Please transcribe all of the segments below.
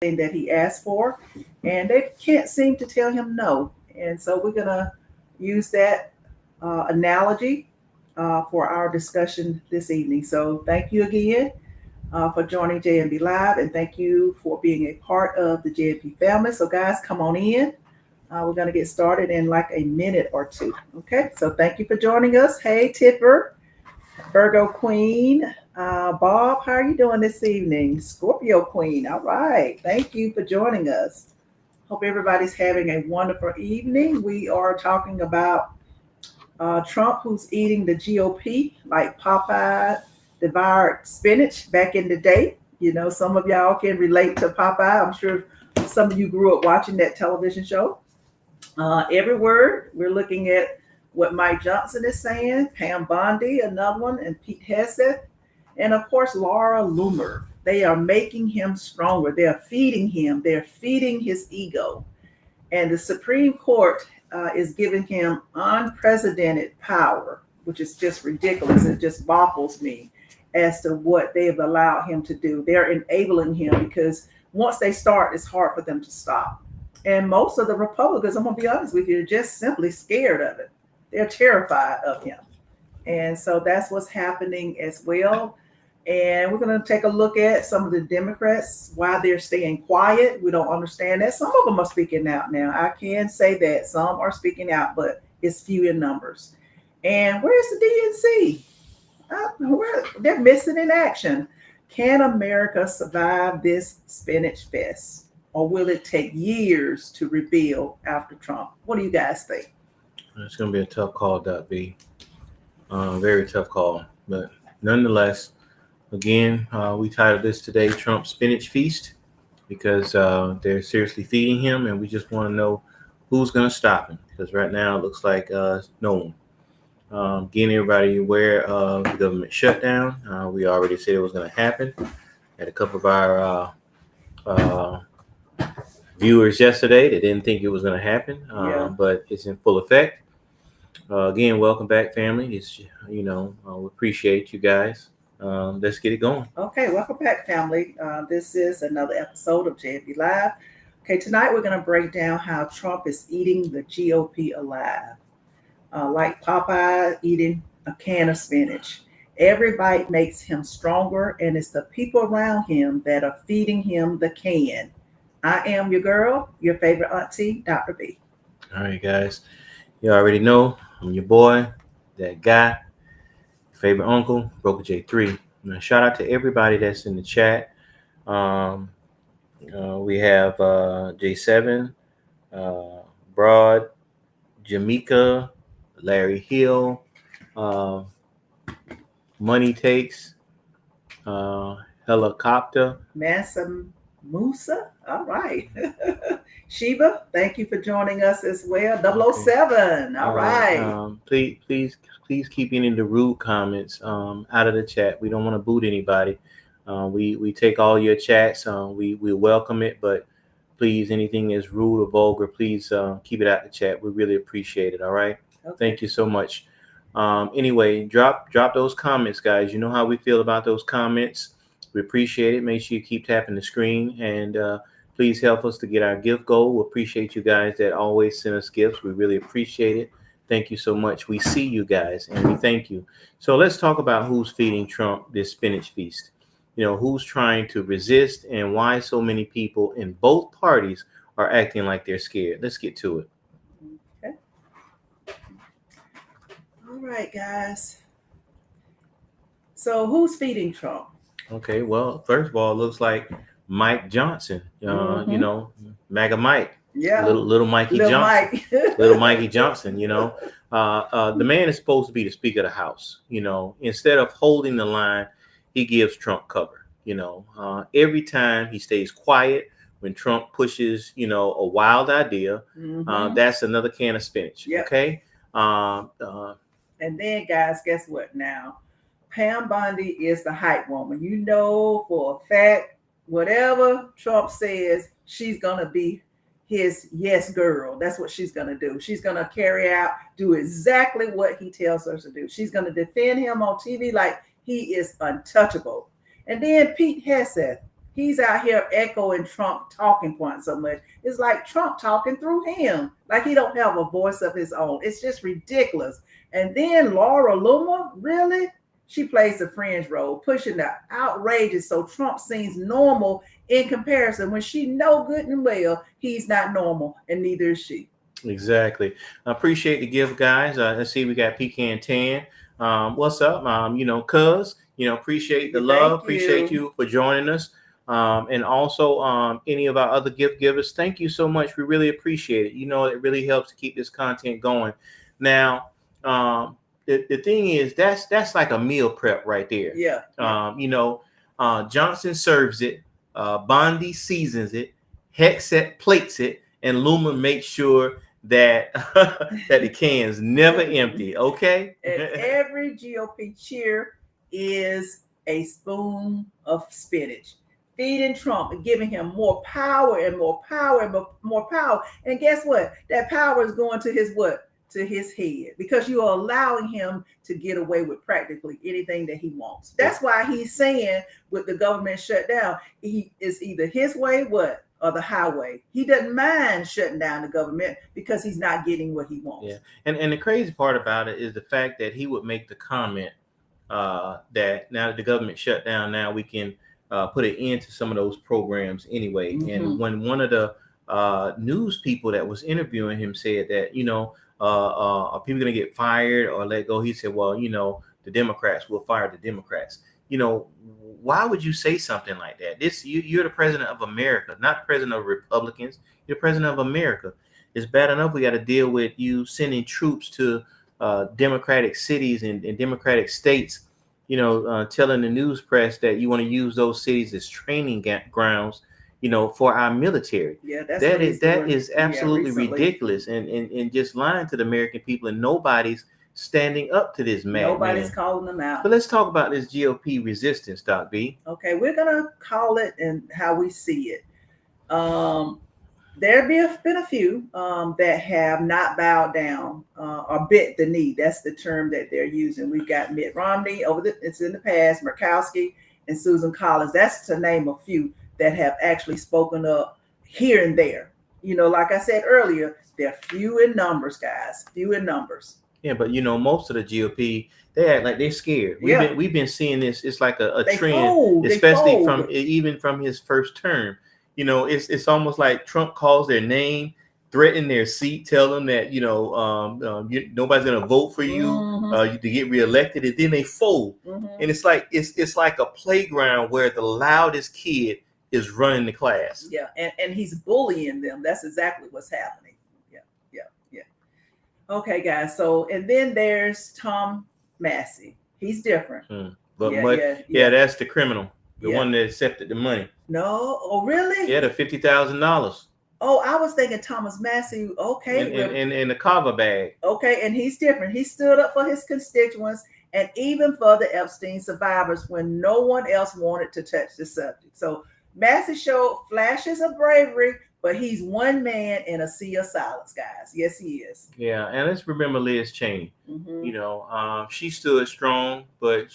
that he asked for, and they can't seem to tell him no. And so we're going to use that analogy for our discussion this evening. So thank you again for joining JNB Live, and thank you for being a part of the JNB family. So guys, come on in. We're going to get started in like a minute or two. Okay, so thank you for joining us. Hey, Tipper, Virgo Queen, Bob, how are you doing this evening? Scorpio Queen, all right. Thank you for joining us. Hope everybody's having a wonderful evening. We are talking about Trump, who's eating the GOP like Popeye devoured spinach back in the day. You know, some of y'all can relate to Popeye. I'm sure some of you grew up watching that television show. Every word, we're looking at what Mike Johnson is saying, Pam Bondi, another one, and Pete Hegseth, and of course, Laura Loomer. They are making him stronger. They're feeding him. They're feeding his ego. And the Supreme Court is giving him unprecedented power, which is just ridiculous. It just baffles me as to what they have allowed him to do. They're enabling him because once they start, it's hard for them to stop. And most of the Republicans, I'm going to be honest with you, are just simply scared of it. They're terrified of him. And so that's what's happening as well. And we're going to take a look at some of the Democrats, why they're staying quiet. We don't understand that. Some of them are speaking out now. I can say that some are speaking out, but it's few in numbers. And where's the DNC? They're missing in action. Can America survive this spinach fest? Or will it take years to rebuild after Trump? What do you guys think? It's going to be a tough call, .B. Very tough call. But nonetheless, again, we titled this today, Trump Spinach Feast, because they're seriously feeding him, and we just want to know who's going to stop him. Because right now it looks like no one. Getting everybody aware of the government shutdown. We already said it was going to happen. Had a couple of our viewers yesterday that didn't think it was going to happen, but it's in full effect. Again, welcome back, family. It's we appreciate you guys. Let's get it going. Okay, welcome back, family. This is another episode of JNB Live. Okay, tonight we're going to break down how Trump is eating the GOP alive, like Popeye eating a can of spinach. Every bite makes him stronger, and it's the people around him that are feeding him the can. I am your girl, your favorite auntie, Dr. B. All right, guys. You already know I'm your boy, that guy, favorite uncle, Broker J3. Now, shout out to everybody that's in the chat. We have J7, Broad, Jamaica, Larry Hill, Money Takes, Helicopter. Mansa Musa, all right. Sheba, thank you for joining us as well. 007, all right. Please keep any of the rude comments out of the chat. We don't want to boot anybody. We take all your chats. We welcome it, but please, anything that's rude or vulgar, please keep it out the chat. We really appreciate it. All right. Okay. Thank you so much. Anyway, drop those comments, guys. You know how we feel about those comments. We appreciate it. Make sure you keep tapping the screen, and please help us to get our gift goal. We appreciate you guys that always send us gifts. We really appreciate it. Thank you so much. We see you guys, and we thank you. So let's talk about who's feeding Trump this spinach feast. You know, who's trying to resist, and why so many people in both parties are acting like they're scared. Let's get to it. Okay. All right, guys. So who's feeding Trump? Okay, well, first of all, it looks like Mike Johnson, MAGA Mike. Yeah. Little Mikey Johnson. Little Mikey Johnson, the man is supposed to be the Speaker of the House. Instead of holding the line, he gives Trump cover. Every time he stays quiet when Trump pushes, a wild idea, that's another can of spinach. Yep. Okay. And then, guys, guess what now? Pam Bondi is the hype woman. You know for a fact, whatever Trump says, she's going to be his yes girl. That's what she's going to do. She's going to carry out, do exactly what he tells her to do. She's going to defend him on TV like he is untouchable. And then Pete Hegseth, He's out here echoing Trump talking points so much. It's like Trump talking through him, like he don't have a voice of his own. It's just ridiculous. And then Laura Loomer, really? She plays the fringe role, pushing the outrageous so Trump seems normal in comparison when she know good and well he's not normal, and neither is she. Exactly. I appreciate the gift, guys. Let's see, we got Pecan Tan. What's up? Cuz, appreciate the love. Appreciate you for joining us. And also any of our other gift givers. Thank you so much. We really appreciate it. It really helps to keep this content going. Now, the thing is, that's like a meal prep right there. Yeah. Johnson serves it, Bondi seasons it, Hegseth plates it, and Loomer makes sure that that the can's never empty. Okay. And every GOP cheer is a spoon of spinach, feeding Trump and giving him more power and more power and more power. And guess what? That power is going to his what? To his head, because you are allowing him to get away with practically anything that he wants. That's why he's saying with the government shutdown, he is either his way, what? Or the highway. He doesn't mind shutting down the government because he's not getting what he wants. Yeah, and the crazy part about it is the fact that he would make the comment that now that the government shut down, now we can put an end to some of those programs anyway. Mm-hmm. And when one of the news people that was interviewing him said that, are people going to get fired or let go? He said, well, the Democrats will fire the Democrats. Why would you say something like that? You're the president of America, not president of Republicans. You're the president of America. It's bad enough we got to deal with you sending troops to Democratic cities and Democratic states, telling the news press that you want to use those cities as training grounds, for our military. Yeah, that is absolutely ridiculous and just lying to the American people, and nobody's standing up to this man. Nobody's calling them out. But let's talk about this GOP resistance, Doc B. Okay, we're gonna call it and how we see it. There have been a few that have not bowed down or bent the knee. That's the term that they're using. We've got Mitt Romney it's in the past, Murkowski and Susan Collins. That's to name a few that have actually spoken up here and there. Like I said earlier, they're few in numbers, guys. Few in numbers. Yeah, but most of the GOP, they act like they're scared. We've been seeing this. It's like a trend, especially from his first term. It's almost like Trump calls their name, threaten their seat, tell them that nobody's going to vote for you to get reelected, and then they fold. Mm-hmm. And it's like a playground where the loudest kid is running the class. Yeah, and he's bullying them. That's exactly what's happening. Okay, guys. So, and then there's Thomas Massie. He's different. That's the criminal, the one that accepted the money. No, oh really? Yeah, the $50,000. Oh, I was thinking Thomas Massie. Okay, in the cover bag. Okay, and he's different. He stood up for his constituents and even for the Epstein survivors when no one else wanted to touch the subject. So Massie showed flashes of bravery, but he's one man in a sea of silence, guys. Yes, he is. Yeah, and let's remember Liz Cheney. Mm-hmm. She stood strong, but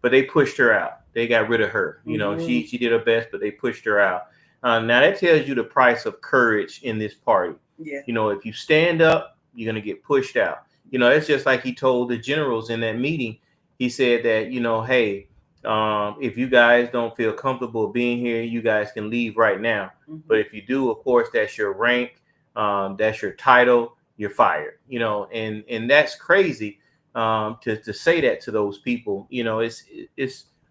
they pushed her out. They got rid of her. Mm-hmm. She did her best, but they pushed her out. Now that tells you the price of courage in this party. Yeah. If you stand up, you're gonna get pushed out. It's just like he told the generals in that meeting. He said that hey, if you guys don't feel comfortable being here, you guys can leave right now. Mm-hmm. But if you do, of course, that's your rank, that's your title, you're fired. And that's crazy to say that to those people.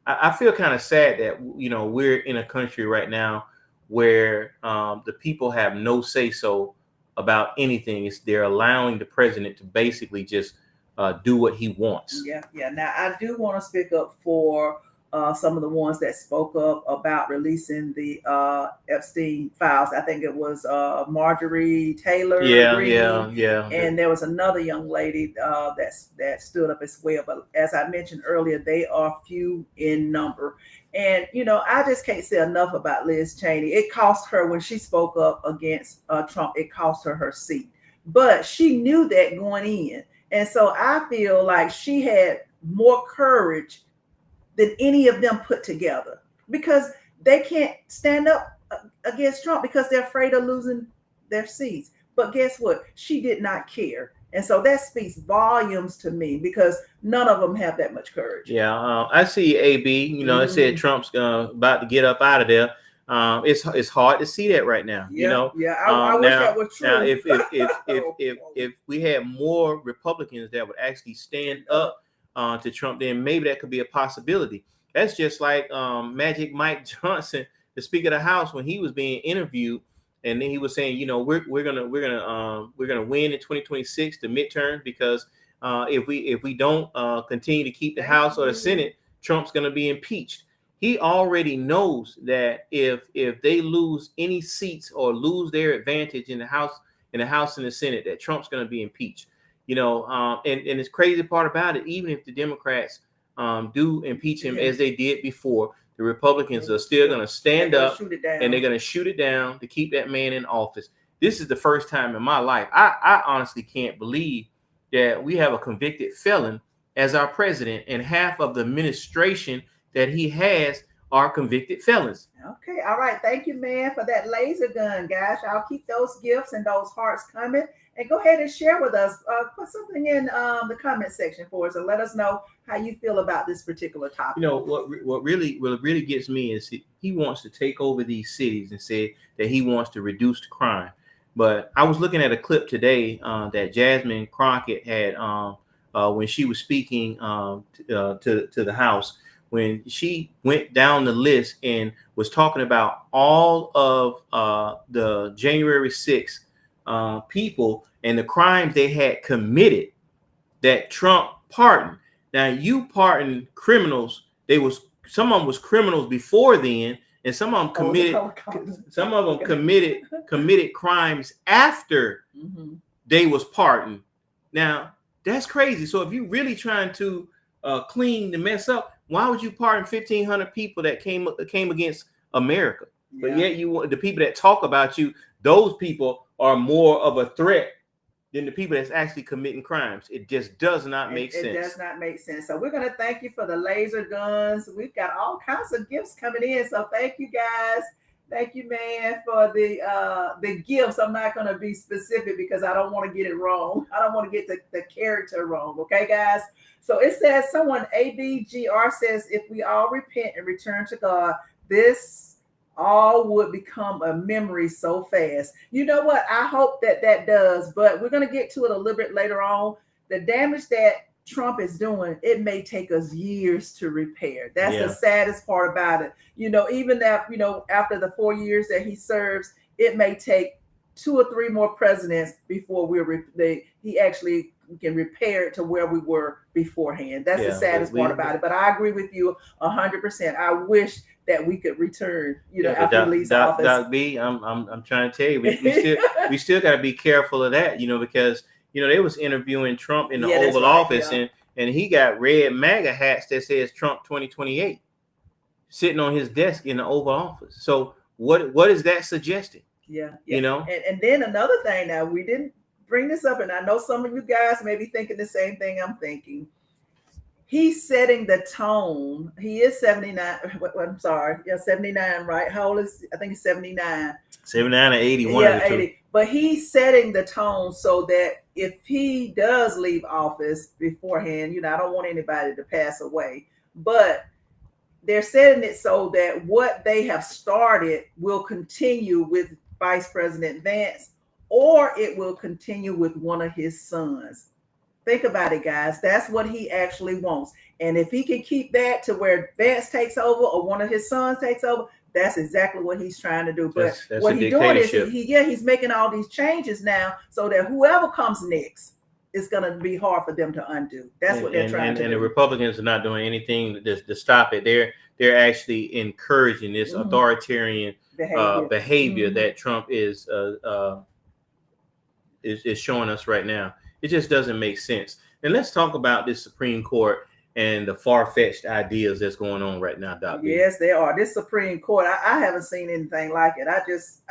I feel kind of sad that we're in a country right now where the people have no say so about anything. They're allowing the president to basically just do what he wants. Yeah. Now, I do want to speak up for some of the ones that spoke up about releasing the Epstein files. I think it was Marjorie Taylor Greene. Yeah. And there was another young lady that stood up as well. But as I mentioned earlier, they are few in number. And, I just can't say enough about Liz Cheney. It cost her, when she spoke up against Trump, it cost her seat. But she knew that going in. And so I feel like she had more courage than any of them put together, because they can't stand up against Trump because they're afraid of losing their seats. But guess what? She did not care. And so that speaks volumes to me because none of them have that much courage. Yeah, I see AB. You know, it said Trump's about to get up out of there. It's hard to see that right now. Yeah, you know, I wish that was true. Now, if we had more Republicans that would actually stand up to Trump, then maybe that could be a possibility. That's just like Magic Mike Johnson, the Speaker of the House, when he was being interviewed. And then he was saying, you know, we're gonna win in 2026 the midterm because if we don't continue to keep the House or the Senate, Trump's gonna be impeached. He already knows that if they lose any seats or lose their advantage in the House and the Senate, that Trump's gonna be impeached. You know, and it's crazy part about it. Even if the Democrats do impeach him as they did before, the Republicans are still going to stand up and they're going to shoot it down to keep that man in office. This is the first time in my life. I honestly can't believe that we have a convicted felon as our president, and half of the administration that he has are convicted felons. Okay. All right. Thank you, man, for that laser gun, guys. I'll keep those gifts and those hearts coming. And go ahead and share with us. Put something in the comment section for us and let us know how you feel about this particular topic. You know, what really gets me is he wants to take over these cities and say that he wants to reduce the crime. But I was looking at a clip today that Jasmine Crockett had when she was speaking to the House, when she went down the list and was talking about all of the January 6th people and the crimes they had committed that Trump pardoned. Now, you pardon criminals. Some of them was criminals before then, and some of them committed crimes after they was pardoned. Now, that's crazy. So if you're really trying to clean the mess up, why would you pardon 1,500 people that came against America? Yeah. But yet the people that talk about you, those people are more of a threat than the people that's actually committing crimes. It just does not make sense. It does not make sense. So we're going to thank you for the laser guns. We've got all kinds of gifts coming in. So thank you, guys. Thank you, man, for the gifts. I'm not going to be specific because I don't want to get it wrong. I don't want to get the character wrong. Okay, guys? So it says, someone, ABGR says, if we all repent and return to God, this all would become a memory so fast. You know what? I hope that does, but we're going to get to it a little bit later on. The damage that Trump is doing, it may take us years to repair. That's the saddest part about it. You know, even after the 4 years that he serves, it may take 2 or 3 more presidents before he actually can repair it to where we were beforehand. That's the saddest part about it. But I agree with you 100%. I wish that we could return, after he leaves office. Doc B, I'm trying to tell you, we still got to be careful of that, because they was interviewing Trump in the Oval Office, and he got red MAGA hats that says Trump 2028 sitting on his desk in the Oval Office. So what is that suggesting? Yeah. And then another thing, now we didn't bring this up, and I know some of you guys may be thinking the same thing I'm thinking. He's setting the tone. He is 79. I'm sorry. Yeah, 79, right? How old is, I think he's 79. 79 or 80. Yeah, 80. But he's setting the tone so that if he does leave office beforehand, I don't want anybody to pass away. But they're setting it so that what they have started will continue with Vice President Vance, or it will continue with one of his sons. Think about it, guys. That's what he actually wants. And if he can keep that to where Vance takes over or one of his sons takes over, that's exactly what he's trying to do. But that's what he's doing is he's making all these changes now so that whoever comes next, it's going to be hard for them to undo. That's what they're trying to do. And the Republicans are not doing anything to stop it. They're actually encouraging this authoritarian behavior that Trump is showing us right now. It just doesn't make sense. And let's talk about this Supreme Court and the far-fetched ideas that's going on right now, Doc. Yes, they are. This Supreme Court, I haven't seen anything like it. I just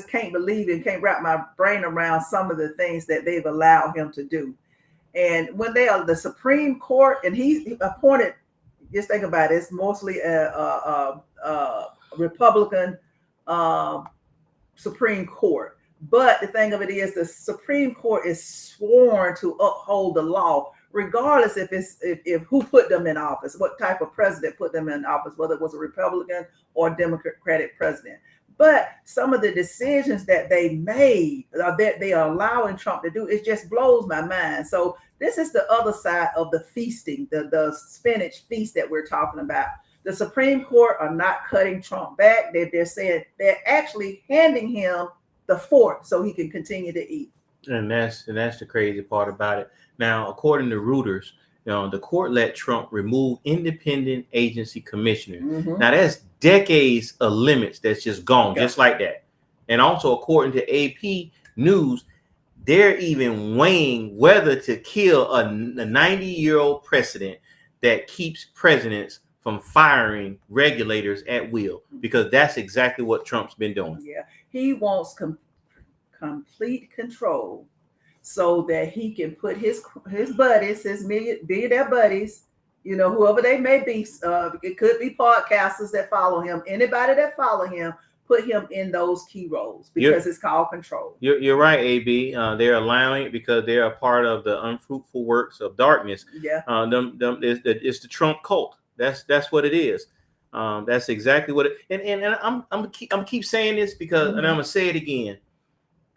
can't believe it, can't wrap my brain around some of the things that they've allowed him to do. And when they are the Supreme Court, and he appointed, just think about it, it's mostly a Republican Supreme Court. But the thing of it is, the Supreme Court is sworn to uphold the law, regardless if who put them in office, what type of president put them in office, whether it was a Republican or Democratic president. But some of the decisions that they made, that they are allowing Trump to do, it just blows my mind. So this is the other side of the feasting, the spinach feast that we're talking about. The Supreme Court are not cutting Trump back. They're saying they're actually handing him the fork so he can continue to eat. And that's the crazy part about it. Now, according to Reuters, the court let Trump remove independent agency commissioners. Mm-hmm. Now, that's decades of limits that's just gone, just like that. And also, according to AP News, they're even weighing whether to kill a 90-year-old president that keeps presidents from firing regulators at will, because that's exactly what Trump's been doing. Yeah, he wants complete control so that he can put his buddies, his billionaire buddies, whoever they may be. It could be podcasters that follow him. Anybody that follow him, put him in those key roles because it's called control. You're right, AB. They're allowing it because they're a part of the unfruitful works of darkness. Yeah. It's the Trump cult. That's what it is. That's exactly what it. And I'm keep saying this because, and I'm gonna say it again.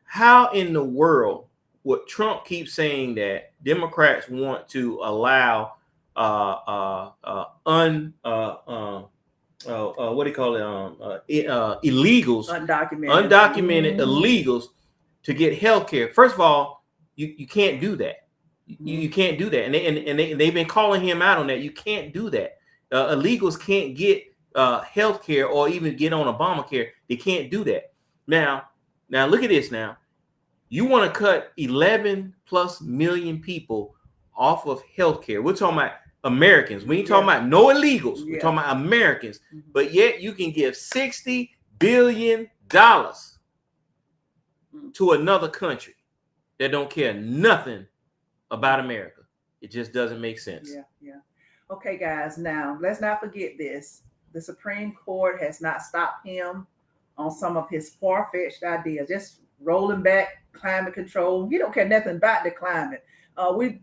How in the world would Trump keep saying that Democrats want to allow what do you call it? Illegals, undocumented illegals to get health care? First of all, you can't do that. You can't do that, and they've been calling him out on that. You can't do that. Illegals can't get health care or even get on Obamacare. They can't do that. Now look at this. Now, you want to cut 11 plus million people off of health care. We're talking about Americans. We ain't talking about no illegals. We're talking about Americans. But yet you can give $60 billion to another country that don't care nothing about America. It just doesn't make sense. Yeah. Okay, guys. Now, let's not forget this. The Supreme Court has not stopped him on some of his far-fetched ideas. Just rolling back climate control. He don't care nothing about the climate. We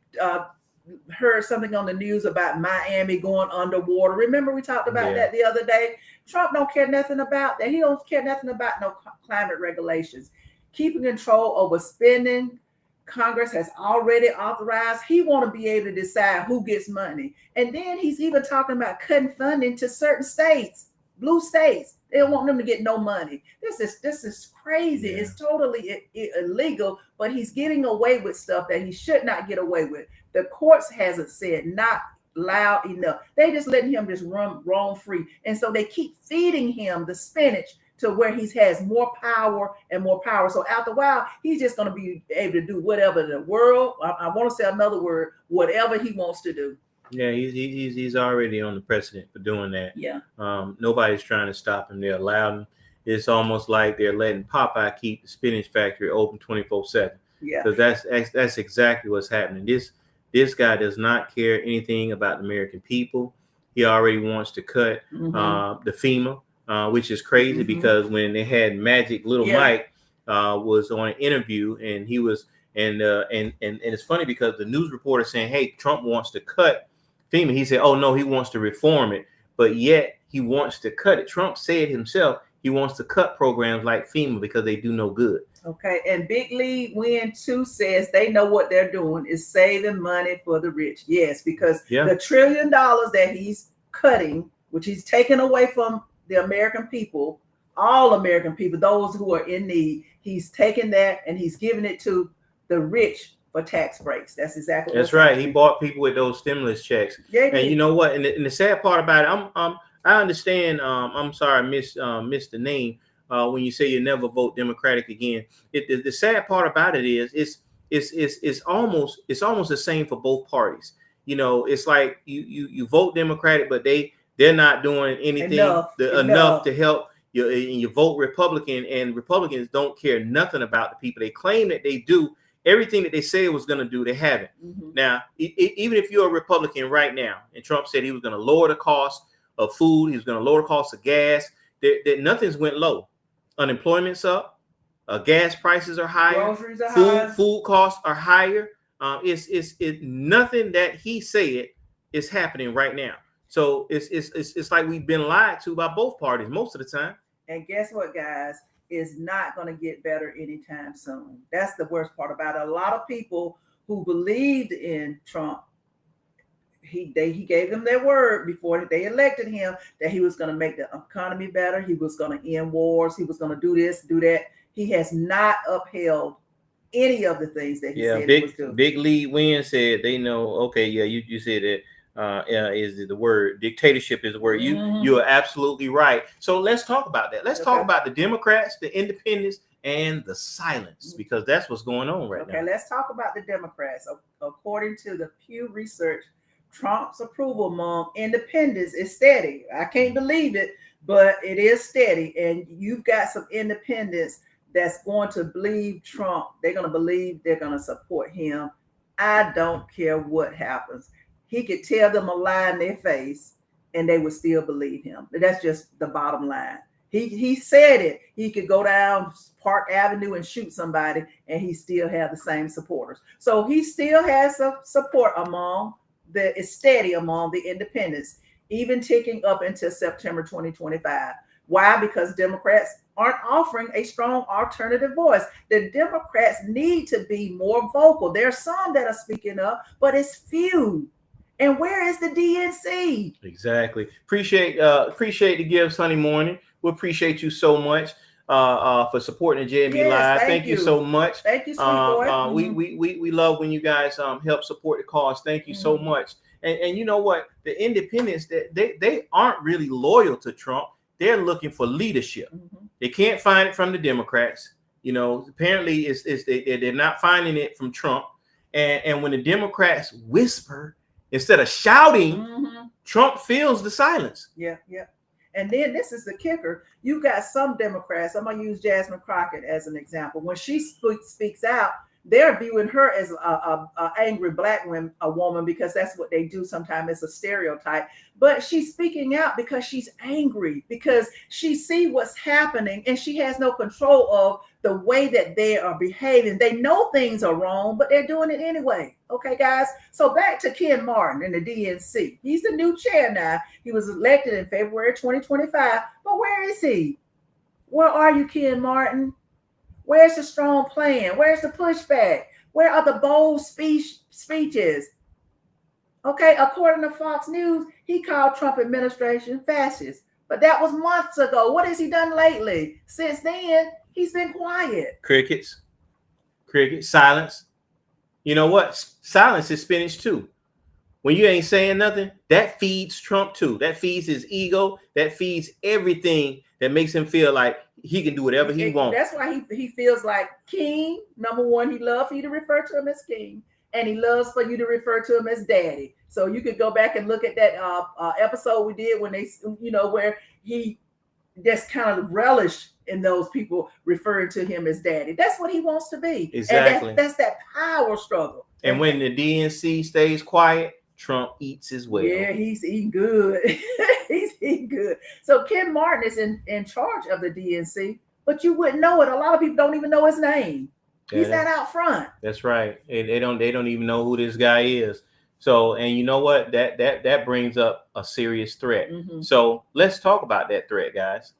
heard something on the news about Miami going underwater. Remember we talked about that the other day? Trump don't care nothing about that. He don't care nothing about no climate regulations. Keeping control over spending. Congress has already authorized. He want to be able to decide who gets money. And then he's even talking about cutting funding to certain states, blue states. They don't want them to get no money. This is crazy. Yeah. It's totally illegal, but he's getting away with stuff that he should not get away with. The courts hasn't said not loud enough. They just letting him just roam free. And so they keep feeding him the spinach to where he has more power and more power. So after a while, he's just going to be able to do whatever the world, I want to say another word, whatever he wants to do. Yeah, he's already on the precedent for doing that. Yeah. Nobody's trying to stop him. They're allowing him. It's almost like they're letting Popeye keep the spinach factory open 24/7. Yeah. Because that's exactly what's happening. This guy does not care anything about the American people. He already wants to cut the FEMA. Which is crazy because when they had Magic Little Mike was on an interview and he was and it's funny because the news reporter saying, hey, Trump wants to cut FEMA. He said, oh no, he wants to reform it, but yet he wants to cut it. Trump said himself he wants to cut programs like FEMA because they do no good. Okay, and Big League Win 2 says they know what they're doing is saving money for the rich. Yes, because the $1 trillion that he's cutting, which he's taking away from the American people, all American people, those who are in need, he's taking that and he's giving it to the rich for tax breaks. That's exactly that's right. He bought people with those stimulus checks. Yeah, and you know what? And the sad part about it, I understand. I'm sorry, I missed the name. When you say you never vote Democratic again, the sad part about it is it's almost the same for both parties. You know, it's like you vote Democratic, but they're not doing anything enough to help you. And you vote Republican, and Republicans don't care nothing about the people. They claim that they do everything that they say it was going to do. They haven't. Now, even if you're a Republican right now, and Trump said he was going to lower the cost of food. He was going to lower the cost of gas. Nothing's went low. Unemployment's up. Gas prices are higher. Groceries are higher. Food costs are higher. It's nothing that he said is happening right now. So it's like we've been lied to by both parties most of the time. And guess what, guys? It's not going to get better anytime soon. That's the worst part about it. A lot of people who believed in Trump, he gave them their word before they elected him that he was going to make the economy better. He was going to end wars. He was going to do this, do that. He has not upheld any of the things that he said he was doing. Big Lead Win said they know. Okay, yeah, you said that. Is the word dictatorship is the word. You are absolutely right. So let's talk about that. Let's talk about the Democrats, the independents, and the silence, because that's what's going on right now. Okay, let's talk about the Democrats. According to the Pew Research, Trump's approval among independents is steady. I can't believe it, but it is steady. And you've got some independents that's going to believe Trump. They're going to believe they're going to support him. I don't care what happens. He could tell them a lie in their face and they would still believe him. That's just the bottom line. He said it. He could go down Park Avenue and shoot somebody and he still have the same supporters. So he still has some support it's steady among the independents, even ticking up into September 2025. Why? Because Democrats aren't offering a strong alternative voice. The Democrats need to be more vocal. There are some that are speaking up, but it's few. And where is the DNC? Exactly. Appreciate the gift, Sunday morning. We appreciate you so much for supporting the JMB Live. Thank you so much. Thank you, sweet boy. We love when you guys help support the cause. Thank you so much. And you know what? The independents, they aren't really loyal to Trump. They're looking for leadership. They can't find it from the Democrats. You know, apparently they're not finding it from Trump. And when the Democrats whisper instead of shouting, Trump feels the silence. Yeah. And then this is the kicker. You got some Democrats. I'm going to use Jasmine Crockett as an example. When she speaks out, they're viewing her as a angry black woman because that's what they do sometimes. It's a stereotype. But she's speaking out because she's angry, because she sees what's happening and she has no control of the way that they are behaving. They know things are wrong, but they're doing it anyway. Okay, guys? So back to Ken Martin in the DNC. He's the new chair now. He was elected in February 2025. But where is he? Where are you, Ken Martin? Where's the strong plan? Where's the pushback? Where are the bold speeches? Okay, according to Fox News, he called Trump administration fascist. But that was months ago. What has he done lately? Since then, he's been quiet. Crickets, silence. You know what? Silence is spinach too. When you ain't saying nothing, that feeds Trump too. That feeds his ego. That feeds everything that makes him feel like he can do whatever he wants. That's why he feels like king. Number one, he loves for you to refer to him as king. And he loves for you to refer to him as daddy. So you could go back and look at that episode we did when they, where he just kind of relished in those people referring to him as daddy. That's what he wants to be. Exactly. And that's that power struggle. And when the DNC stays quiet, Trump eats as well. Yeah, he's eating good. He's eating good. So Ken Martin is in charge of the DNC, but you wouldn't know it. A lot of people don't even know his name. He's not out front. That's right. They don't even know who this guy is. So, and you know what? That brings up a serious threat. So let's talk about that threat, guys.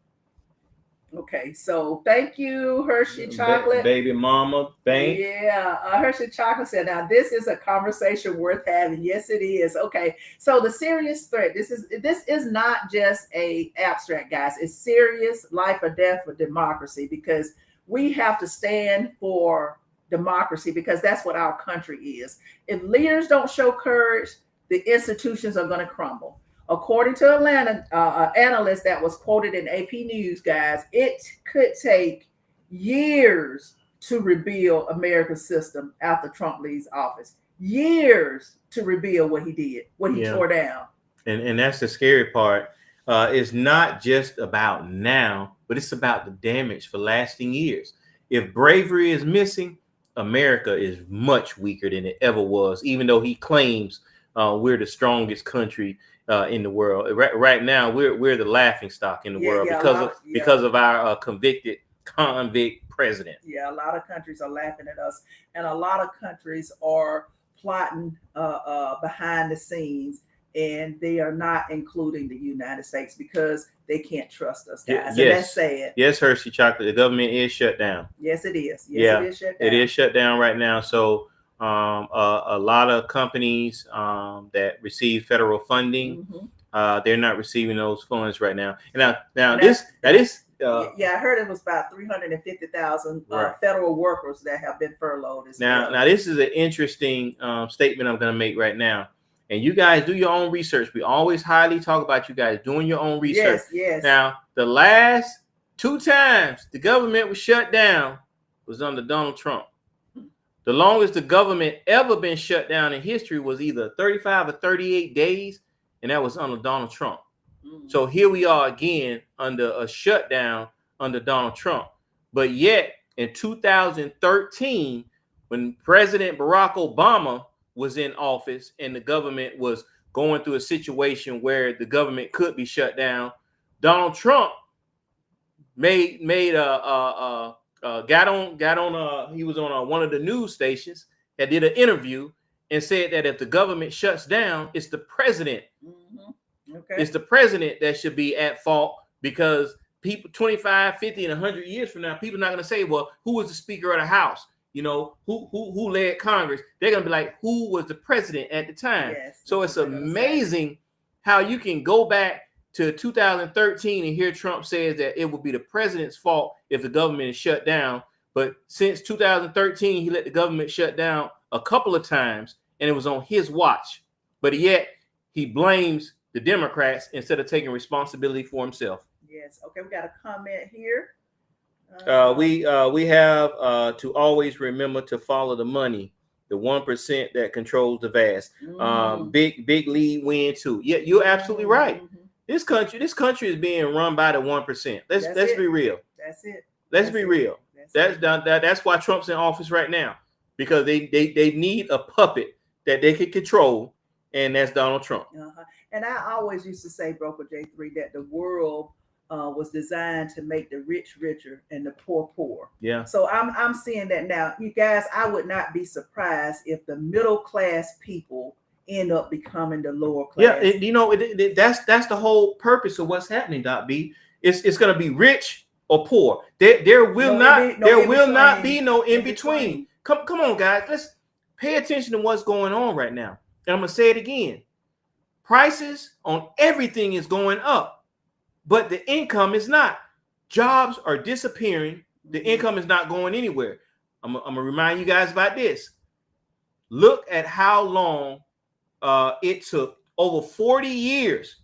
Okay, so thank you, Hershey Chocolate. Baby Mama Bank. Yeah, Hershey Chocolate said, now this is a conversation worth having. Yes, it is. Okay, so the serious threat, this is not just a abstract, guys. It's serious, life or death for democracy, because we have to stand for democracy, because that's what our country is. If leaders don't show courage, the institutions are going to crumble. According to Atlanta, analyst that was quoted in AP News, guys, it could take years to rebuild America's system after Trump leaves office. Years to rebuild what he did, what he tore down. And that's the scary part. It's not just about now, but it's about the damage for lasting years. If bravery is missing, America is much weaker than it ever was, even though he claims we're the strongest country in the world. Right now, we're the laughing stock in the world because of our convicted convict president. Yeah, a lot of countries are laughing at us, and a lot of countries are plotting behind the scenes, and they are not including the United States because they can't trust us, guys. And that's sad. Yes, Hershey Chocolate. The government is shut down. Yes, it is. It is shut down. It is shut down right now. So a lot of companies that receive federal funding, they're not receiving those funds right now. And now this. I heard it was about 350,000 federal workers that have been furloughed. Now this is an interesting statement I'm going to make right now. And you guys do your own research. We always highly talk about you guys doing your own research. Yes. Now, the last 2 times the government was shut down was under Donald Trump. The longest the government ever been shut down in history was either 35 or 38 days, and that was under Donald Trump. So here we are again under a shutdown under Donald Trump. But yet in 2013, when President Barack Obama was in office and the government was going through a situation where the government could be shut down, Donald Trump he was on one of the news stations that did an interview and said that if the government shuts down, it's the president. It's the president that should be at fault, because people 25, 50, and 100 years from now, people are not going to say, well, who was the Speaker of the House? Who led Congress? They're going to be like, who was the president at the time? Yes, so it's amazing how you can go back to 2013 and hear Trump says that it would be the president's fault if the government is shut down. But since 2013, he let the government shut down a couple of times, and it was on his watch. But yet he blames the Democrats instead of taking responsibility for himself. Yes. Okay, we got a comment here. We have to always remember to follow the money, the 1% that controls the vast. Big lead win too. Yeah, you're absolutely right. This country is being run by the 1%. Let's be real. That's it. Let's be real. That's why Trump's in office right now, because they need a puppet that they can control, and that's Donald Trump. And I always used to say, Broker J3, that the world was designed to make the rich richer and the poor poor. Yeah. So I'm seeing that now. You guys, I would not be surprised if the middle class people end up becoming the lower class. Yeah, that's the whole purpose of what's happening, Doc B. It's going to be rich or poor. There will not be no in between. Come on, guys. Let's pay attention to what's going on right now. And I'm going to say it again. Prices on everything is going up, but the income is not. Jobs are disappearing. The income is not going anywhere. I'm going to remind you guys about this. Look at how long it took, over 40 years,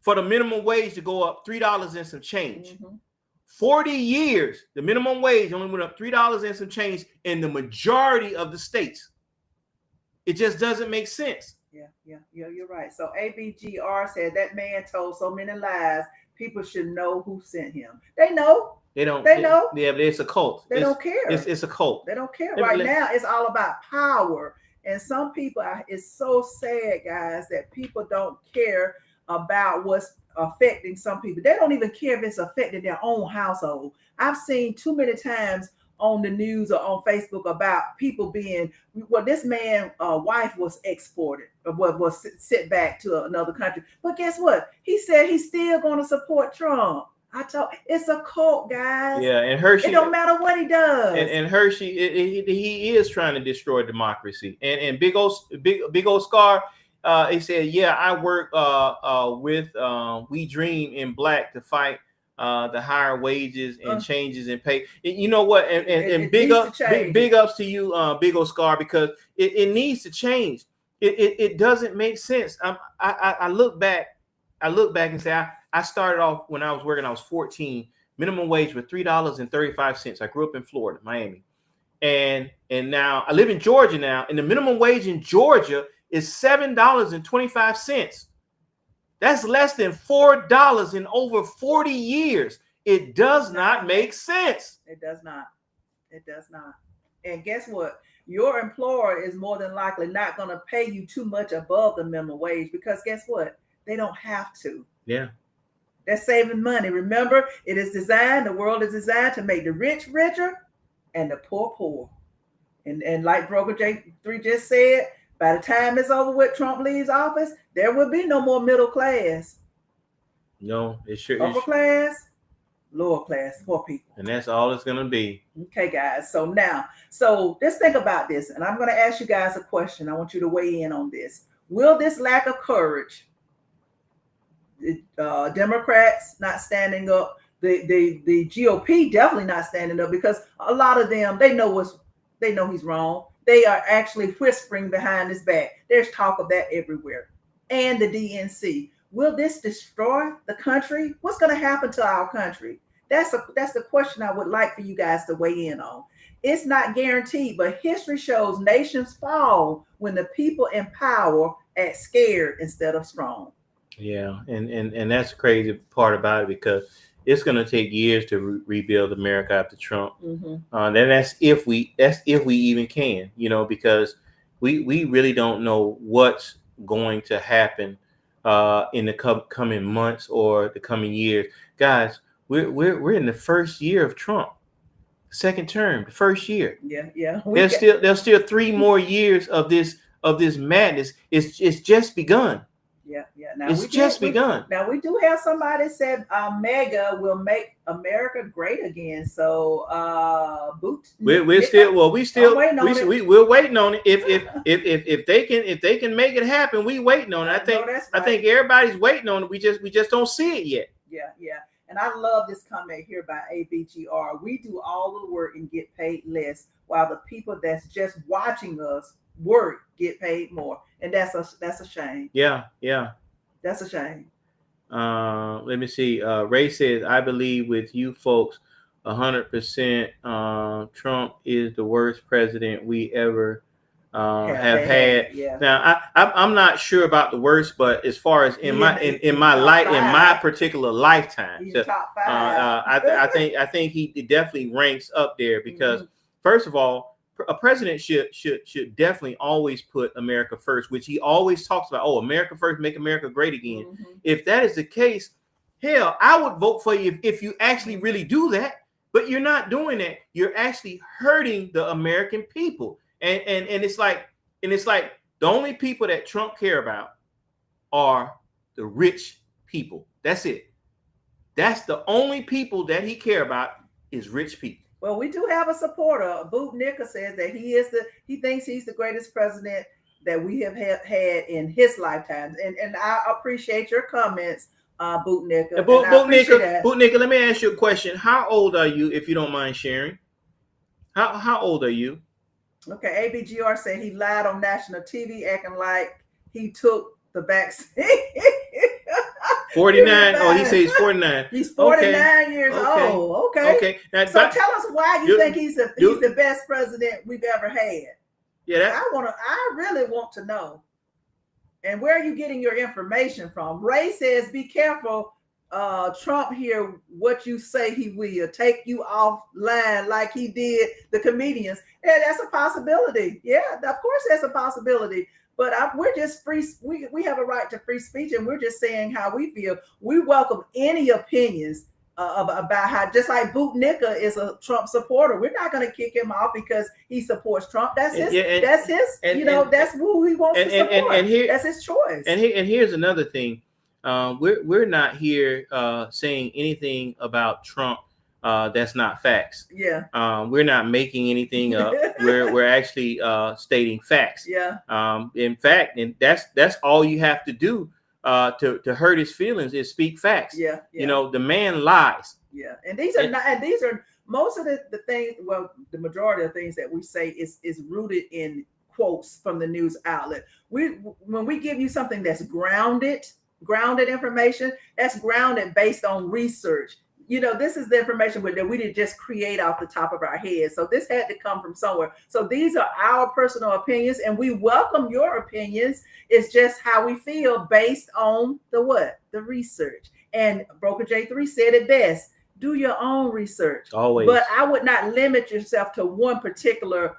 for the minimum wage to go up $3 and some change. 40 years, the minimum wage only went up $3 and some change in the majority of the states. It just doesn't make sense. Yeah, you're right. So ABGR said that man told so many lies. People should know who sent him. They know. They know. Yeah, but it's a cult. They don't care. It's a cult. They don't care. Right now, it's all about power. And some people, it's so sad, guys, that people don't care about what's affecting some people. They don't even care if it's affecting their own household. I've seen too many times on the news or on Facebook about people being, well, this man's wife was exported, or was sent back to another country. But guess what? He said he's still going to support Trump. It's a cult, guys. Yeah, and Hershey, it don't matter what he does. And Hershey, he is trying to destroy democracy. And big old Scar, he said, yeah, I work with We Dream in Black to fight the higher wages and changes in pay. You know what? And big ups to you, Big old Scar, because it needs to change. It doesn't make sense. I look back and say I started off when I was working. I was 14. Minimum wage was $3.35. I grew up in Florida, Miami, and now I live in Georgia now. And the minimum wage in Georgia is $7.25. That's less than $4 in over 40 years. It does not make sense. It does not. And guess what? Your employer is more than likely not going to pay you too much above the minimum wage, because guess what? they don't have to. Yeah. They're saving money. Remember, the world is designed to make the rich richer and the poor poor. And like Broker J3 just said, by the time it's over with, Trump leaves office, there will be no more middle class. No, it sure Upper class, lower class, poor people. And that's all it's gonna be. Okay, guys. So let's think about this. And I'm gonna ask you guys a question. I want you to weigh in on this. Will this lack of courage, Democrats not standing up, the GOP definitely not standing up, because a lot of them, they know he's wrong. They are actually whispering behind his back. There's talk of that everywhere. And the DNC. Will this destroy the country? What's going to happen to our country? That's the question I would like for you guys to weigh in on. It's not guaranteed, but history shows nations fall when the people in power act scared instead of strong. Yeah, and that's the crazy part about it, because it's going to take years to rebuild America after Trump. Mm-hmm. Then that's if we even can, because we really don't know what's going to happen in the coming months or the coming years. Guys, we're in the first year of Trump, second term, the first year. Yeah. There's still 3 more years of this madness. It's just begun. Yeah. Now it's just begun. Now we do have somebody said MAGA will make America great again. So we're waiting on it. If they can make it happen, we waiting on it. I think everybody's waiting on it. We just don't see it yet. Yeah. And I love this comment here by ABGR. We do all the work and get paid less, while the people that's just watching us work get paid more, and that's a shame. Yeah. That's a shame. Let me see. Ray says, I believe with you folks 100%. Trump is the worst president we ever have had. Yeah. Now I'm not sure about the worst, but as far as in my particular lifetime, so, top 5. I think he definitely ranks up there, because first of all, a president should definitely always put America first, which he always talks about. Oh, America first, make America great again. If that is the case, hell, I would vote for you if you actually really do that. But you're not doing that. You're actually hurting the American people. And it's like the only people that Trump care about are the rich people. That's it. That's the only people that he care about, is rich people. Well, we do have a supporter. Boot Nickel says that he thinks he's the greatest president that we have had in his lifetime. And I appreciate your comments, Boot Nickel. Boot Nickel, let me ask you a question. How old are you, if you don't mind sharing? How old are you? Okay, ABGR said he lied on national TV, acting like he took the vaccine. 49. Oh, he says he's 49. He's 49 years old. Okay. Now, so tell us why you think he's the best president we've ever had. Yeah, I really want to know. And where are you getting your information from? Ray says, be careful. Trump hear what you say he will take you offline like he did the comedians. Yeah, that's a possibility. Yeah, of course that's a possibility. But we're just free. We have a right to free speech, and we're just saying how we feel. We welcome any opinions about how, just like Boot Nickel is a Trump supporter. We're not going to kick him off because he supports Trump. That's his. That's who he wants to support. That's his choice. And here's another thing. We're not here saying anything about Trump that's not facts. Yeah. We're not making anything up. we're actually stating facts. Yeah. In fact, and that's all you have to do to hurt his feelings is speak facts. Yeah. The man lies. Yeah. And these are most of the things. Well, the majority of things that we say is rooted in quotes from the news outlet. When we give you something that's grounded information, that's grounded based on research. This is the information that we didn't just create off the top of our head. So this had to come from somewhere. So these are our personal opinions, and we welcome your opinions. It's just how we feel based on the research. And Broker J3 said it best. Do your own research. Always. But I would not limit yourself to one particular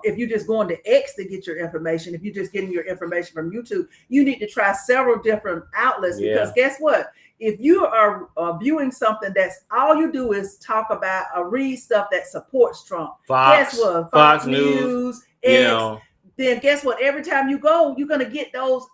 if you're just going to X to get your information, if you're just getting your information from YouTube, you need to try several different outlets because guess what? If you are viewing something that's all you do is talk about or read stuff that supports Trump, guess what? Fox News, X, then guess what? Every time you go, you're going to get those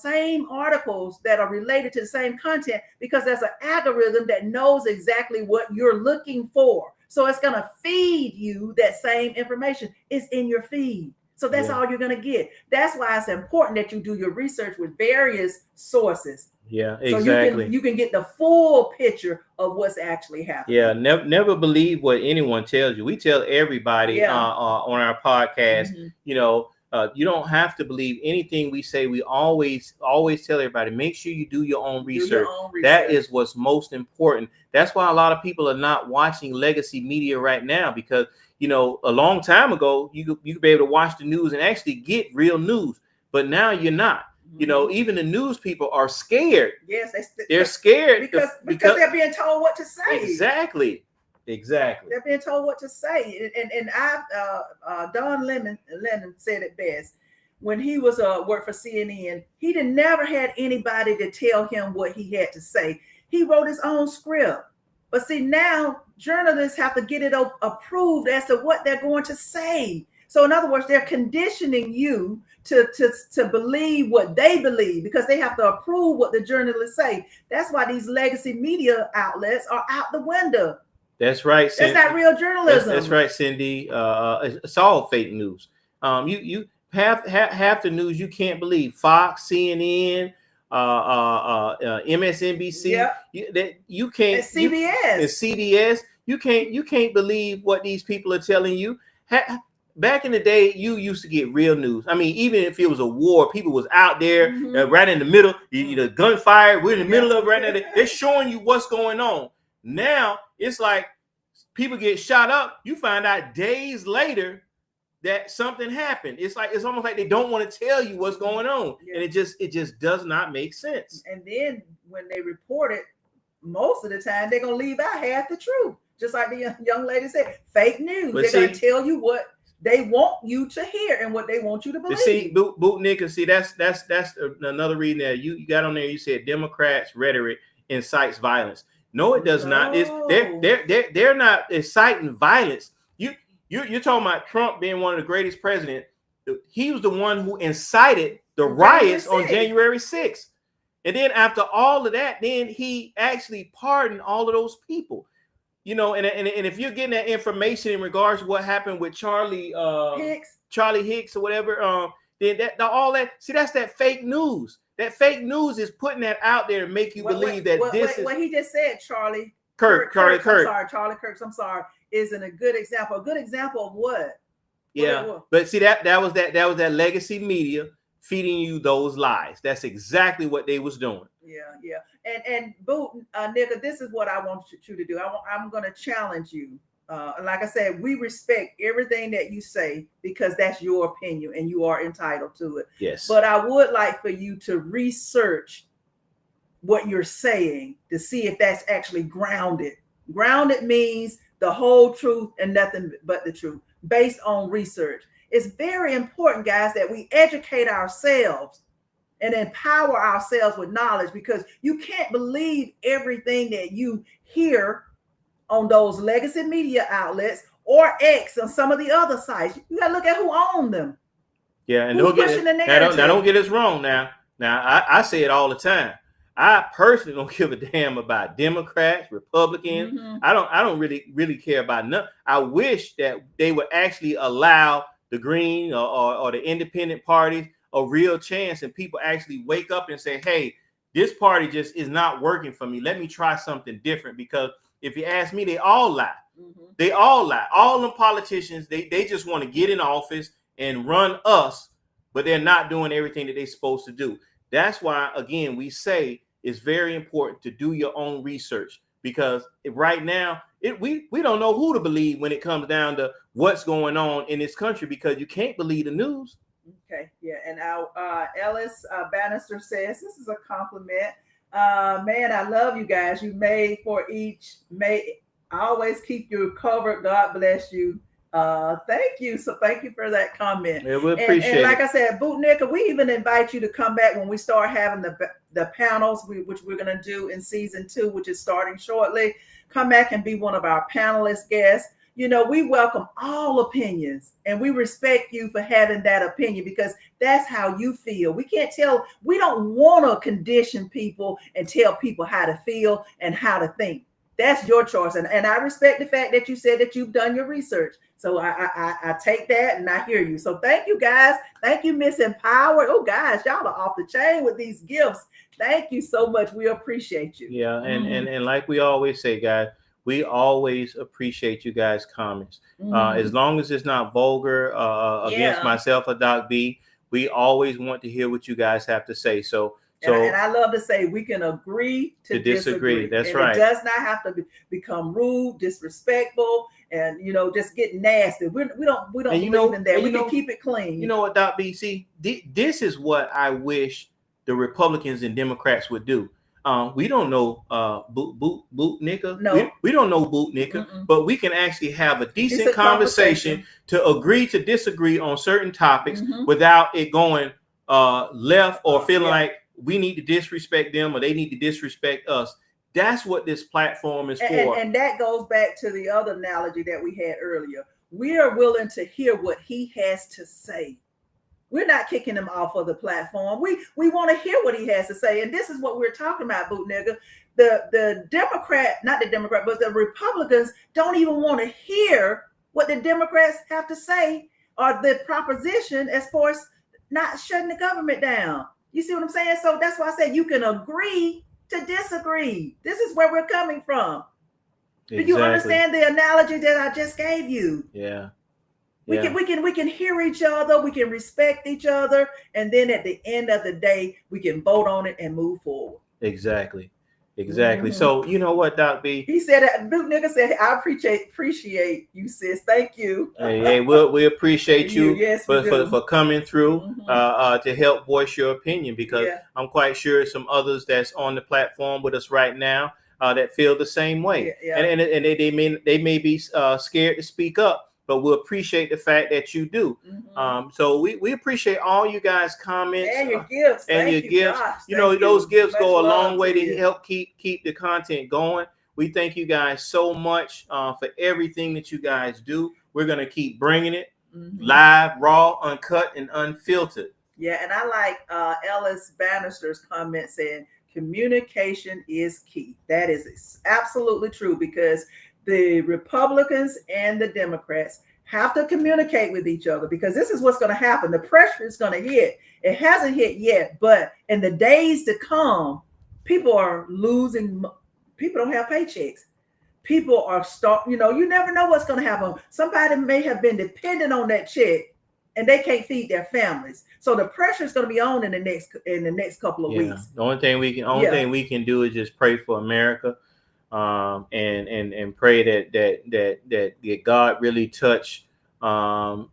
same articles that are related to the same content because there's an algorithm that knows exactly what you're looking for. So it's going to feed you that same information. It's in your feed. So that's all you're going to get. That's why it's important that you do your research with various sources. Yeah, exactly. So you can get the full picture of what's actually happening. Yeah, never believe what anyone tells you. We tell everybody on our podcast, you know, you don't have to believe anything we say. We always tell everybody, make sure you do your own research. That is what's most important. That's why a lot of people are not watching legacy media right now because, you know, a long time ago, you could be able to watch the news and actually get real news. But now you're not. You know, even the news people are scared. Yes, they're scared because they're being told what to say. Exactly. They're being told what to say. And Don Lemon said it best when he was worked for CNN. He never had anybody to tell him what he had to say. He wrote his own script. But see, now journalists have to get it approved as to what they're going to say. So in other words, they're conditioning you to believe what they believe because they have to approve what the journalists say. That's why these legacy media outlets are out the window. That's right, Cindy. That's not real journalism. That's right, Cindy. It's all fake news. You half the news you can't believe. Fox, CNN, MSNBC. You can't. CBS. You can't believe what these people are telling you. Back in the day, you used to get real news. I mean, even if it was a war, people was out there right in the middle. The gunfire. We're in the middle of right now. They're showing you what's going on. Now it's like people get shot up. You find out days later that something happened. It's almost like they don't want to tell you what's going on, and it just does not make sense. And then when they report it, most of the time they're gonna leave out half the truth. Just like the young lady said, fake news. They're gonna tell you what they want you to hear and what they want you to believe. See, Boot Nick, and see that's another reason that you got on there. You said Democrats' rhetoric incites violence. No, it does not. They're not inciting violence. You're talking about Trump being one of the greatest presidents. He was the one who incited the riots on January 6th. And then after all of that, then he actually pardoned all of those people. You know, and if you're getting that information in regards to what happened with Charlie Hicks or whatever, then that's that fake news. That fake news is putting that out there to make you believe that this is what he just said. Charlie Kirk. Charlie Kirk. I'm sorry. Isn't a good example. A good example of what? But see that was that legacy media feeding you those lies. That's exactly what they was doing. Yeah. And Boot, nigga, this is what I want you to do. I'm going to challenge you. Like I said, we respect everything that you say because that's your opinion and you are entitled to it. Yes. But I would like for you to research what you're saying to see if that's actually grounded. Grounded means the whole truth and nothing but the truth based on research. It's very important, guys, that we educate ourselves and empower ourselves with knowledge because you can't believe everything that you hear on those legacy media outlets or X on some of the other sites. You got to look at who owned them. Yeah, and don't get us wrong now. Now, I say it all the time. I personally don't give a damn about Democrats, Republicans. I don't really care about none. I wish that they would actually allow the Green or the independent parties a real chance and people actually wake up and say, hey, this party just is not working for me. Let me try something different. Because if you ask me, they all lie. They all lie. All them politicians, they just want to get in office and run us, but they're not doing everything that they're supposed to do. That's why, again, we say it's very important to do your own research because right now we don't know who to believe when it comes down to what's going on in this country because you can't believe the news. Okay, yeah, and our Ellis Bannister says this is a compliment. Man, I love you guys. You made for each. I always keep you covered. God bless you. Thank you. So thank you for that comment. Yeah, we appreciate and like it. I said, Bootnicker, we even invite you to come back when we start having the panels, which we're going to do in season 2, which is starting shortly. Come back and be one of our panelist guests. You know, we welcome all opinions and we respect you for having that opinion because that's how you feel. We don't want to condition people and tell people how to feel and how to think. That's your choice. And I respect the fact that you said that you've done your research. So I take that and I hear you. So thank you guys. Thank you, Miss Empowered. Oh guys, y'all are off the chain with these gifts. Thank you so much. We appreciate you. Yeah, and like we always say, guys, we always appreciate you guys' comments. As long as it's not vulgar against myself or Doc B, we always want to hear what you guys have to say. So and I love to say we can agree to disagree. That's and right. It does not have to become rude, disrespectful, and just get nasty. We don't believe in that. We can keep it clean. You know what, Doc B? See, this is what I wish the Republicans and Democrats would do. We don't know boot nigga. No, we don't know boot nigga, but we can actually have a decent conversation to agree to disagree on certain topics without it going left or feeling like we need to disrespect them or they need to disrespect us. That's what this platform is for. And that goes back to the other analogy that we had earlier. We are willing to hear what he has to say. We're not kicking him off of the platform. We want to hear what he has to say. And this is what we're talking about, boot nigga. The Republicans don't even want to hear what the Democrats have to say or the proposition as far as not shutting the government down. You see what I'm saying? So that's why I said you can agree to disagree. This is where we're coming from. Exactly. Do you understand the analogy that I just gave you? Yeah. We can hear each other, we can respect each other, and then at the end of the day, we can vote on it and move forward. Exactly. So you know what, Doc B? He said that Boot nigga said, I appreciate you, sis. Thank you. Hey, we appreciate you yes, for coming through to help voice your opinion, because I'm quite sure some others that's on the platform with us right now that feel the same way. And they may be scared to speak up. But we'll appreciate the fact that you do. So we appreciate all you guys' comments and your gifts. Those gifts go a long way to help keep the content going. We thank you guys so much for everything that you guys do. We're gonna keep bringing it live, raw, uncut, and unfiltered. Yeah, and I like Ellis Bannister's comment saying communication is key. That is absolutely true, because the Republicans and the Democrats have to communicate with each other, because this is what's going to happen. The pressure is going to hit. It hasn't hit yet, but in the days to come, people are losing. People don't have paychecks. People are you never know what's going to happen. Somebody may have been dependent on that check and they can't feed their families. So the pressure is going to be on in the next couple of weeks. The only thing we can do is just pray for America. And pray that God really touch our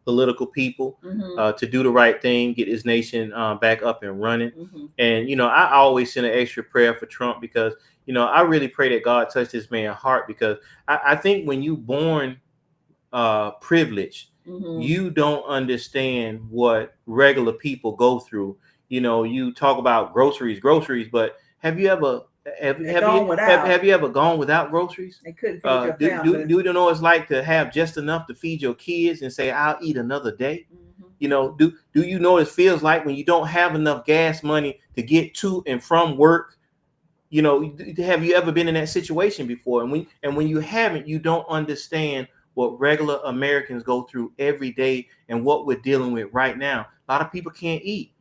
political people to do the right thing, get his nation back up and running. And I always send an extra prayer for Trump, because I really pray that God touch this man's heart, because I think when you born privileged, you don't understand what regular people go through. You talk about groceries, but have you ever gone without groceries? They couldn't feed your family. Do you know what it's like to have just enough to feed your kids and say, I'll eat another day? Do you know what it feels like when you don't have enough gas money to get to and from work? Have you ever been in that situation before? And when you haven't, you don't understand what regular Americans go through every day and what we're dealing with right now. A lot of people can't eat.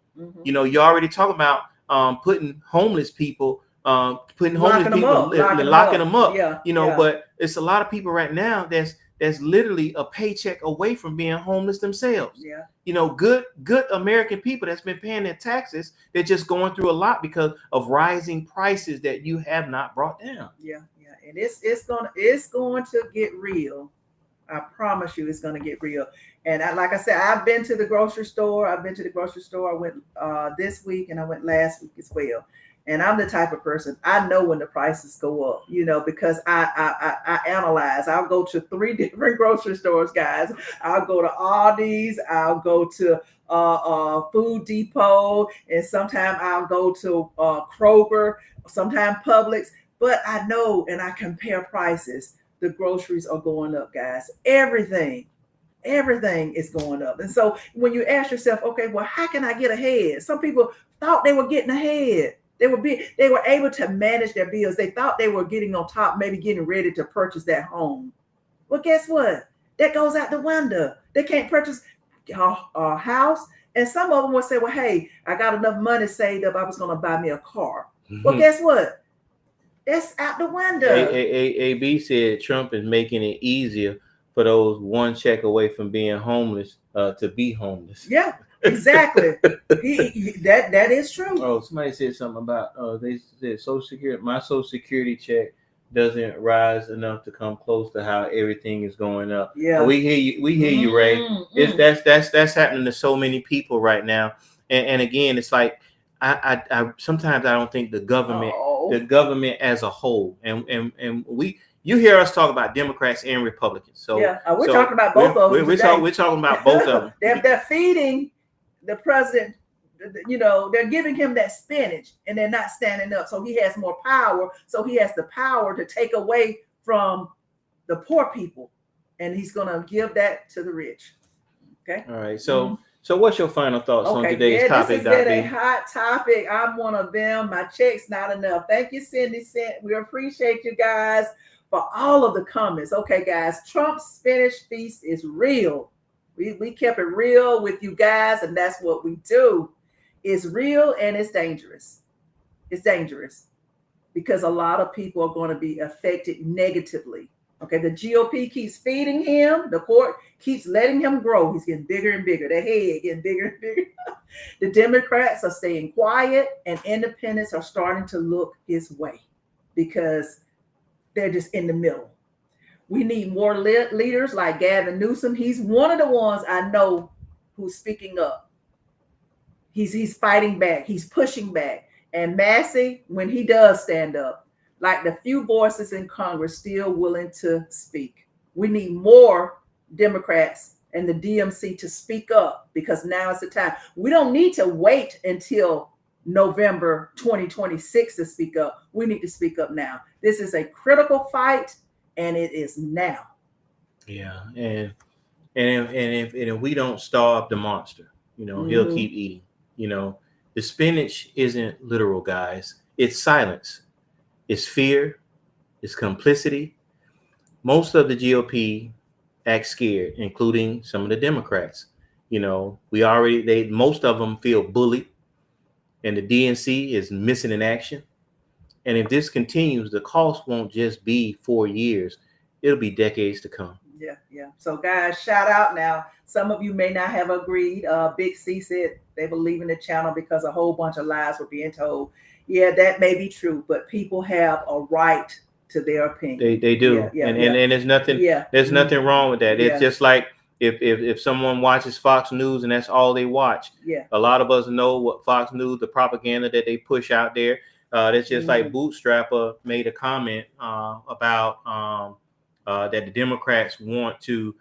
You already talk about putting homeless people, locking them up. But it's a lot of people right now that's literally a paycheck away from being homeless themselves. Good American people that's been paying their taxes, they're just going through a lot because of rising prices that you have not brought down. And it's going to get real. I promise you, it's going to get real. And like I said, I've been to the grocery store. I went this week and I went last week as well. And I'm the type of person, I know when the prices go up, because I analyze. I'll go to 3 different grocery stores, guys. I'll go to Aldi's, I'll go to Food Depot, and sometimes I'll go to Kroger, sometimes Publix. But I know, and I compare prices. The groceries are going up, guys. Everything is going up. And so when you ask yourself, okay, well, how can I get ahead? Some people thought they were getting ahead. They were able to manage their bills. They thought they were getting on top, maybe getting ready to purchase that home. Well, guess what? That goes out the window. They can't purchase a house. And some of them will say, well, hey, I got enough money saved up. I was going to buy me a car. Well, guess what? That's out the window. AB said Trump is making it easier for those one check away from being homeless to be homeless. Yeah, exactly. That is true. Oh, somebody said something about they said Social Security. My Social Security check doesn't rise enough to come close to how everything is going up. Yeah, we hear you. We hear you, Ray. That's happening to so many people right now. And again, it's like I sometimes I don't think the government as a whole, and you hear us talk about Democrats and Republicans. So yeah, we're talking about both of them. We're talking about both of them. They're feeding the president. They're giving him that spinach, and they're not standing up. So he has more power. So he has the power to take away from the poor people, and he's going to give that to the rich. Okay. All right. So what's your final thoughts on today's topic, This has been a hot topic. I'm one of them. My check's not enough. Thank you, Cindy. We appreciate you guys for all of the comments. Okay, guys, Trump's spinach feast is real. We kept it real with you guys, and that's what we do. It's real and it's dangerous. It's dangerous because a lot of people are going to be affected negatively. Okay, the GOP keeps feeding him. The court keeps letting him grow. He's getting bigger and bigger. The head getting bigger and bigger. The Democrats are staying quiet, and independents are starting to look his way because they're just in the middle. We need more leaders like Gavin Newsom. He's one of the ones I know who's speaking up. He's fighting back. He's pushing back. And Massie, when he does stand up, like the few voices in Congress still willing to speak. We need more Democrats and the DMC to speak up because now is the time. We don't need to wait until November 2026 to speak up. We need to speak up now. This is a critical fight, and it is now. Yeah, and if we don't starve the monster, he'll keep eating. The spinach isn't literal, guys. It's silence. It's fear. It's complicity. Most of the GOP act scared, including some of the Democrats. Most of them feel bullied, and the DNC is missing in action. And if this continues, the cost won't just be 4 years. It'll be decades to come. Yeah. So guys, shout out now. Some of you may not have agreed. Big C said they were leaving the channel because a whole bunch of lies were being told. Yeah, that may be true, but people have a right to their opinion. They do. And there's nothing nothing wrong with that. It's just like if someone watches Fox News and that's all they watch. Yeah. A lot of us know what Fox News, the propaganda that they push out there. That's just like Bootstrapper made a comment about that the Democrats want to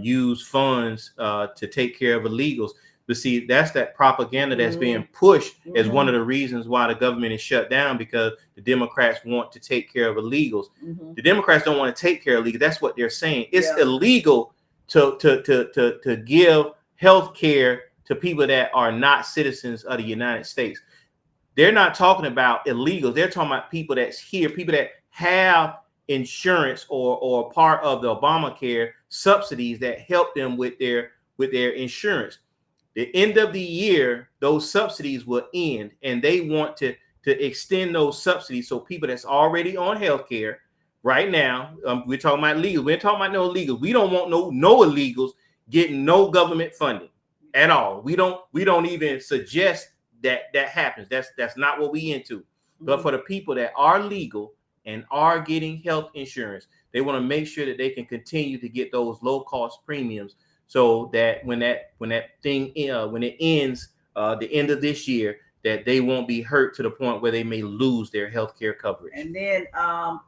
use funds to take care of illegals. But see, that's that propaganda that's being pushed as one of the reasons why the government is shut down, because the Democrats want to take care of illegals. The Democrats don't want to take care of illegals. That's what they're saying. It's illegal to give health care to people that are not citizens of the United States. They're not talking about illegals. They're talking about people that's here, people that have insurance or part of the Obamacare subsidies that help them with their insurance. The end of the year, those subsidies will end, and they want to extend those subsidies so people that's already on health care right now, we're talking about illegals. We're talking about no illegals. We don't want no illegals getting no government funding at all. We don't even suggest that happens. That's not what we into. But for the people that are legal and are getting health insurance, they want to make sure that they can continue to get those low cost premiums, so that when it ends the end of this year, that they won't be hurt to the point where they may lose their health care coverage. And then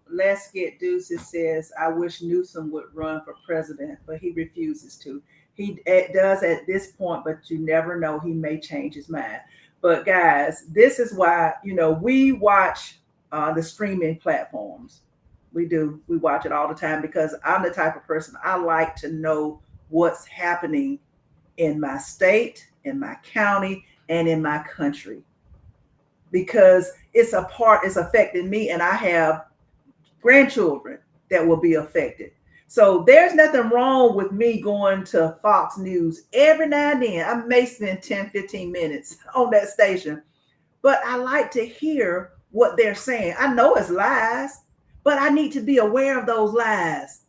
Let's Get Deuces says, I wish Newsom would run for president, but he refuses to. He does at this point, but you never know. He may change his mind. But guys, this is why, we watch the streaming platforms. We do. We watch it all the time because I'm the type of person, I like to know what's happening in my state, in my county, and in my country, because it's affecting me, and I have grandchildren that will be affected. So there's nothing wrong with me going to Fox News every now and then. I may spend 10, 15 minutes on that station, but I like to hear what they're saying. I know it's lies, but I need to be aware of those lies.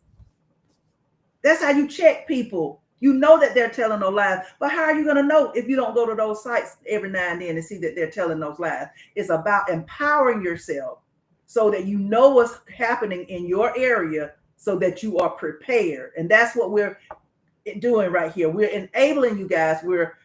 That's how you check people. You know that they're telling no lies, but how are you going to know if you don't go to those sites every now and then and see that they're telling those lies? It's about empowering yourself so that you know what's happening in your area so that you are prepared. And that's what we're doing right here. We're enabling you guys. We're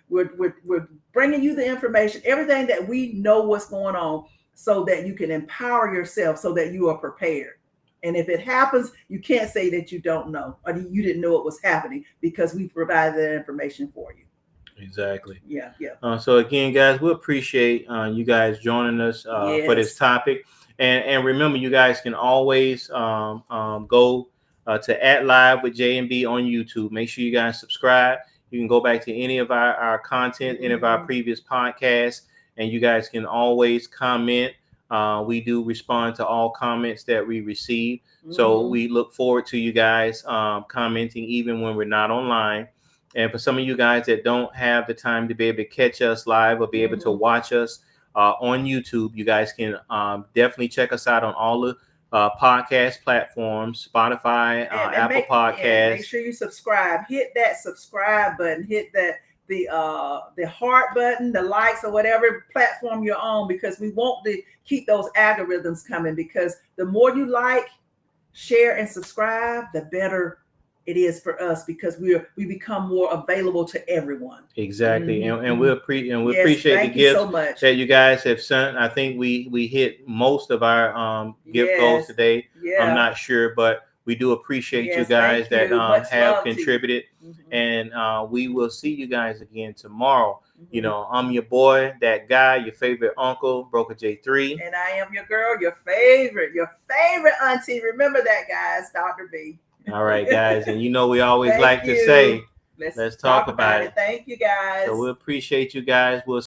bringing you the information, everything that we know what's going on, so that you can empower yourself so that you are prepared. And if it happens, you can't say that you don't know or you didn't know it was happening, because we provided that information for you. Exactly. Yeah. So again, guys, we appreciate you guys joining us for this topic. And remember, you guys can always go to @Live with J&B on YouTube. Make sure you guys subscribe. You can go back to any of our content, any of our previous podcasts, and you guys can always comment. We do respond to all comments that we receive. So we look forward to you guys commenting even when we're not online. And for some of you guys that don't have the time to be able to catch us live or be able to watch us on YouTube, you guys can definitely check us out on all the podcast platforms, Spotify, Apple Podcasts. Make sure you subscribe. Hit that subscribe button. Hit the heart button, the likes, or whatever platform you're on, because we want to keep those algorithms coming, because the more you like, share, and subscribe, the better it is for us, because we become more available to everyone. Exactly. And we appreciate the gifts so much that you guys have sent. I think we hit most of our gift goals today. I'm not sure, but we do appreciate you guys that have contributed. And we will see you guys again tomorrow. I'm your boy, that guy, your favorite uncle, Broker J3. And I am your girl, your favorite auntie. Remember that, guys, Dr. B. All right, guys. And we always like to say, let's talk about it. Thank you, guys. So we appreciate you guys. We'll